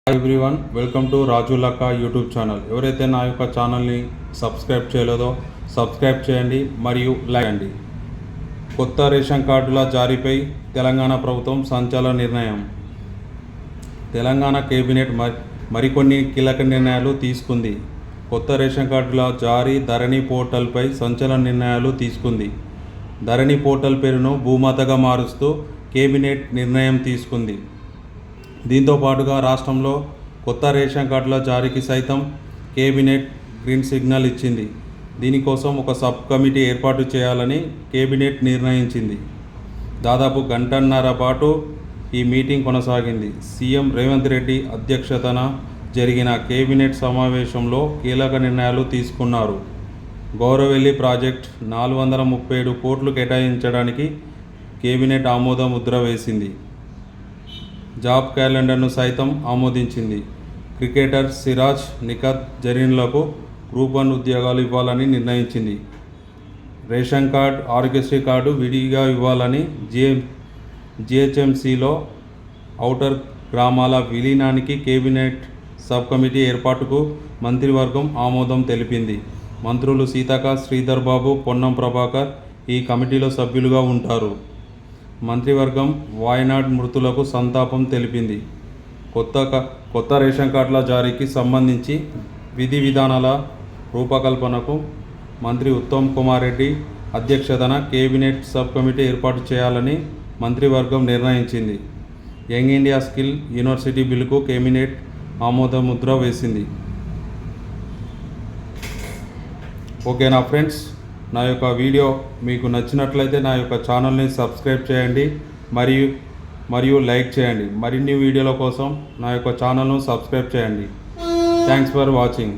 Hi everyone, welcome to రాజు లక్క YouTube channel. ఎవరైతే నా యొక్క ఛానల్ని సబ్స్క్రైబ్ చేయలేదో సబ్స్క్రైబ్ చేయండి మరియు లైక్ చేయండి. కొత్త రేషన్ కార్డుల జారీపై తెలంగాణ ప్రభుత్వం సంచలన నిర్ణయం. తెలంగాణ కేబినెట్ మరికొన్ని కీలక నిర్ణయాలు తీసుకుంది. కొత్త రేషన్ కార్డుల జారీ ధరణి పోర్టల్పై సంచలన నిర్ణయాలు తీసుకుంది. ధరణి పోర్టల్ పేరును భూమాతగా మారుస్తూ కేబినెట్ నిర్ణయం తీసుకుంది. దీంతో పాటుగా రాష్ట్రంలో కొత్త రేషన్ కార్డుల జారీకి సైతం కేబినెట్ గ్రీన్ సిగ్నల్ ఇచ్చింది. దీనికోసం ఒక సబ్ కమిటీ ఏర్పాటు చేయాలని కేబినెట్ నిర్ణయించింది. దాదాపు గంటన్నర పాటు ఈ మీటింగ్ కొనసాగింది. సీఎం రేవంత్ రెడ్డి అధ్యక్షతన జరిగిన కేబినెట్ సమావేశంలో కీలక నిర్ణయాలు తీసుకున్నారు. గౌరవెల్లి ప్రాజెక్ట్ 437 కోట్లు కేటాయించడానికి కేబినెట్ ఆమోద ముద్ర వేసింది. జాబ్ క్యాలెండర్ను సైతం ఆమోదించింది. క్రికెటర్ సిరాజ్, నిఖత్ జరీన్లకు గ్రూప్ 1 ఉద్యోగాలు ఇవ్వాలని నిర్ణయించింది. రేషన్ కార్డు, ఆరోగ్యశ్రీ కార్డు విడిగా ఇవ్వాలని జిహెచ్ఎంసీలో ఔటర్ గ్రామాల విలీనానికి కేబినెట్ సబ్ కమిటీ ఏర్పాటుకు మంత్రివర్గం ఆమోదం తెలిపింది. మంత్రులు సీతక్క, శ్రీధర్ బాబు, పొన్నం ప్రభాకర్ ఈ కమిటీలో సభ్యులుగా ఉంటారు. మంత్రివర్గం వాయనాడ్ మృతులకు సంతాపం తెలిపింది. కొత్త రేషన్ కార్డుల జారీకి సంబంధించి విధి విధానాల రూపకల్పనకు మంత్రి ఉత్తమ్ కుమార్ రెడ్డి అధ్యక్షతన కేబినెట్ సబ్ కమిటీ ఏర్పాటు చేయాలని మంత్రివర్గం నిర్ణయించింది. యంగ్ ఇండియా స్కిల్ యూనివర్సిటీ బిల్లుకు కేబినెట్ ఆమోద ముద్ర వేసింది. ఓకేనా ఫ్రెండ్స్, నా యొక్క వీడియో మీకు నచ్చినట్లయితే నా యొక్క ఛానల్ని సబ్స్క్రైబ్ చేయండి మరియు లైక్ చేయండి. మరిన్ని వీడియోల కోసం నా యొక్క ఛానల్ను సబ్స్క్రైబ్ చేయండి. Thanks for watching.